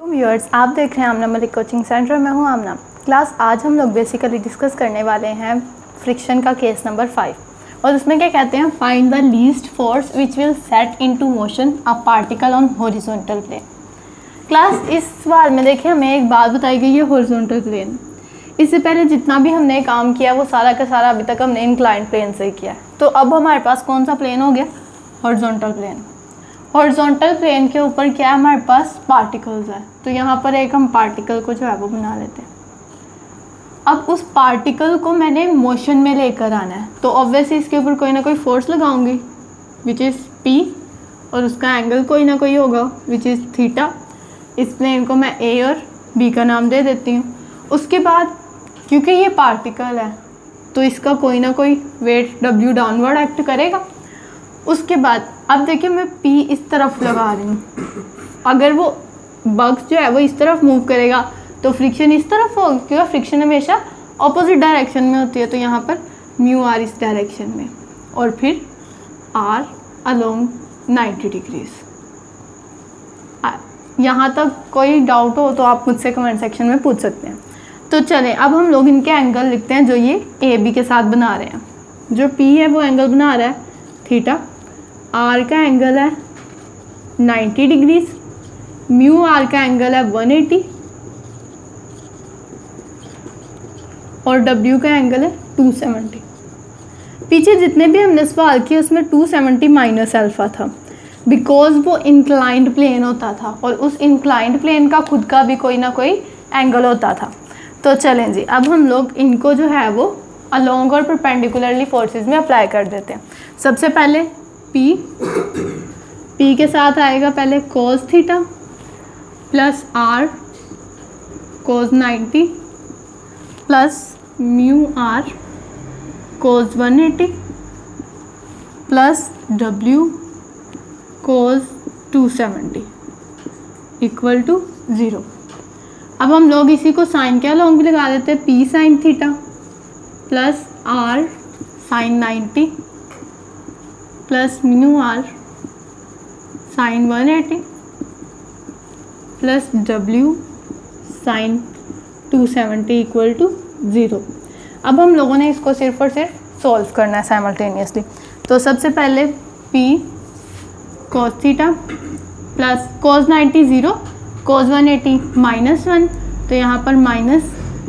Viewers, आप देख रहे हैं आमना मलिक कोचिंग सेंटर में हूँ आमना। क्लास आज हम लोग बेसिकली डिस्कस करने वाले हैं फ्रिक्शन का केस नंबर 5 और उसमें क्या कहते हैं, find the least force which will set into motion a particle on horizontal plane. Class इस बार में देखिए हमें एक बात बताई गई है, हॉरिजॉन्टल प्लेन। इससे पहले जितना भी हमने काम किया वो सारा का सारा अभी तक हमने इंक्लाइंड प्लेन से ही किया है। तो अब हमारे पास कौन सा प्लेन हो गया, हॉरिजॉन्टल प्लेन। हॉरिजॉन्टल प्लेन के ऊपर क्या है, हमारे पास पार्टिकल्स है। तो यहाँ पर एक हम पार्टिकल को जो है वो बना लेते हैं। अब उस पार्टिकल को मैंने मोशन में लेकर आना है, तो ऑब्वियसली इसके ऊपर कोई ना कोई फोर्स लगाऊंगी विच इज़ P, और उसका एंगल कोई ना कोई होगा विच इज़ थीटा। इस प्लेन को मैं A और B का नाम दे देती हूँ। उसके बाद क्योंकि ये पार्टिकल है तो इसका कोई ना कोई वेट W डाउनवर्ड एक्ट करेगा। उसके बाद अब देखिए मैं P इस तरफ लगा रही हूँ, अगर वो बक्स जो है वो इस तरफ मूव करेगा तो फ्रिक्शन इस तरफ होगा, क्योंकि फ्रिक्शन हमेशा ऑपोजिट डायरेक्शन में होती है। तो यहाँ पर म्यू आर इस डायरेक्शन में और फिर R अलोंग 90 डिग्रीज। यहाँ तक कोई डाउट हो तो आप मुझसे कमेंट सेक्शन में पूछ सकते हैं। तो चलें अब हम लोग इनके एंगल लिखते हैं जो ये ए बी के साथ बना रहे हैं। जो P है वो एंगल बना रहा है थीटा, R का एंगल है 90 डिग्रीज, म्यू आर का एंगल है 180 और W का एंगल है 270। पीछे जितने भी हमने सवाल किए उसमें 270 माइनस अल्फा था, बिकॉज वो इंक्लाइंड प्लेन होता था और उस इंक्लाइंड प्लेन का खुद का भी कोई ना कोई एंगल होता था। तो चलें जी, अब हम लोग इनको जो है वो अलोंग और परपेंडिकुलरली फोर्सेस में अप्लाई कर देते हैं। सबसे पहले P के साथ आएगा पहले cos theta plus R cos 90 plus mu R cos 180 plus W cos 270 equal to 0। अब हम लोग इसी को साइन के अलोंग भी लगा देते हैं, P sine theta plus R sine 90 plus mu R sine 180 plus W sine 270 equal to 0। अब हम लोगों ने इसको सिर्फ और सिर्फ सॉल्व करना है साइमल्टेनियसली। तो सबसे पहले P cos theta plus cos 90 0, cos 180 -1, तो यहाँ पर माइनस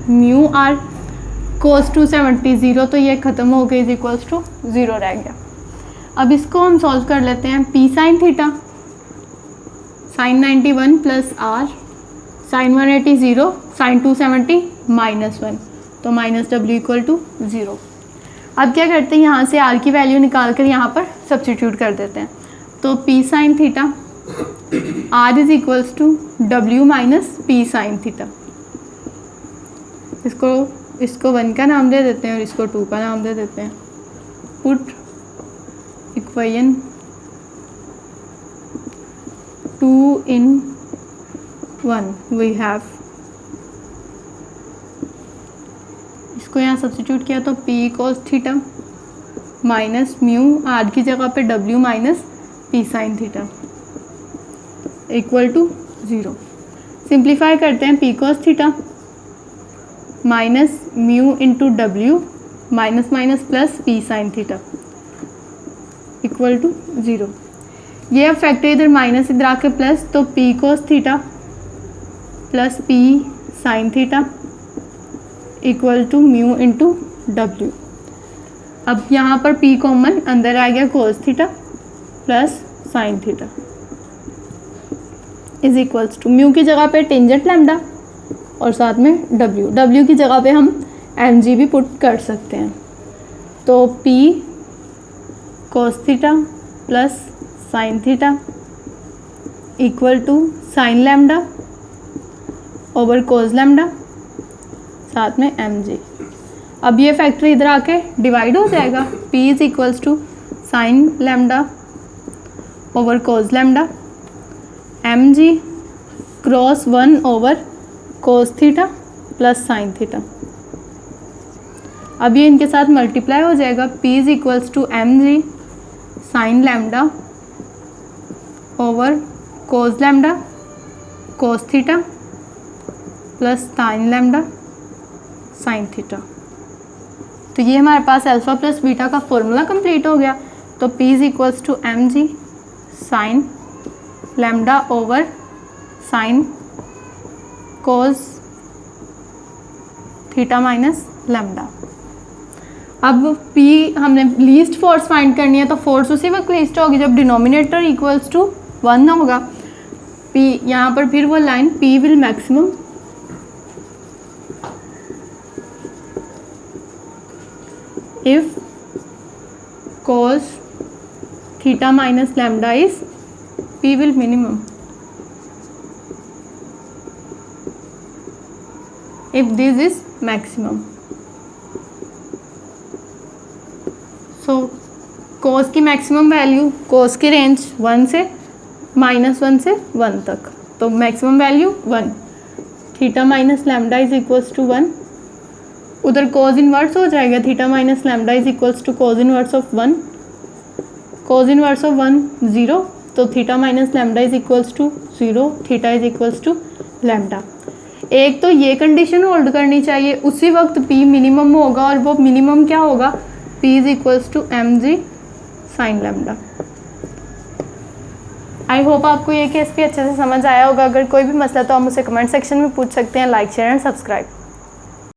म्यू R cos 270 0, तो ये ख़त्म हो गई, इज इक्वल्स टू 0 रह गया। अब इसको हम सॉल्व कर लेते हैं। P sine theta sine 91 plus R sine 180 0, sine 270 -1, तो माइनस W इक्वल टू 0। अब क्या करते हैं, यहाँ से R की वैल्यू निकाल कर यहाँ पर सब्सटीट्यूट कर देते हैं। तो P sine theta R is equals to W minus P sine theta. इसको 1 का नाम दे देते हैं और इसको 2 का नाम दे देते हैं। Put equation 2 in 1 we have, इसको यहाँ सब्सटीट्यूट किया तो P cos theta minus mu R की जगह पे W minus P sine theta equal to 0। Simplify करते हैं, P cos theta minus mu into W minus minus plus P sine theta equal to 0। ये अब फैक्टर इधर माइनस इधर आके प्लस, तो P cos theta plus P sine theta equal to mu into W। अब यहाँ पर P कॉमन अंदर आ गया, cos theta plus sine theta is equals to mu की जगह पे टेंजेंट लैम्डा और साथ में W की जगह पे हम mg भी पुट कर सकते हैं। तो P cos theta plus sine theta equal to sine lambda over cos lambda साथ में mg। अब ये फैक्टर इधर आके डिवाइड हो जाएगा, P is equals to sine lambda over cos lambda mg cross 1 over cos theta plus sine theta. अब ये इनके साथ मल्टीप्लाई हो जाएगा, P is equals to mg sine lambda over cos lambda cos theta plus sine lambda sine theta. तो ये हमारे पास अल्फ़ा प्लस बीटा का फॉर्मूला कंप्लीट हो गया। तो P is equals to M G sine lambda over sine cos theta minus lambda. अब P हमने लीस्ट फोर्स फाइंड करनी है, तो फोर्स उसी वक्त लीस्ट होगी जब डिनोमिनेटर इक्वल्स टू 1 होगा। P यहाँ पर फिर वो line P will maximum if cos theta minus lambda is P will minimum if this is maximum। so cos की मैक्सिमम वैल्यू, cos की रेंज 1 से -1 से 1 तक, तो maximum value 1, theta minus lambda is equals to 1, उधर cos inverse हो जाएगा, theta minus lambda is equals to cos inverse of 1, cos inverse of 1 0, तो theta minus lambda is equals to 0, theta is equals to lambda. एक तो ये condition hold करनी चाहिए, उसी वक्त P मिनिमम होगा, और वो मिनिमम क्या होगा, P is equals to M G sine lambda. I hope आपको ये केस भी अच्छे से समझ आया होगा। अगर कोई भी मसला तो आप मुझसे कमेंट सेक्शन में पूछ सकते हैं। Like share and subscribe.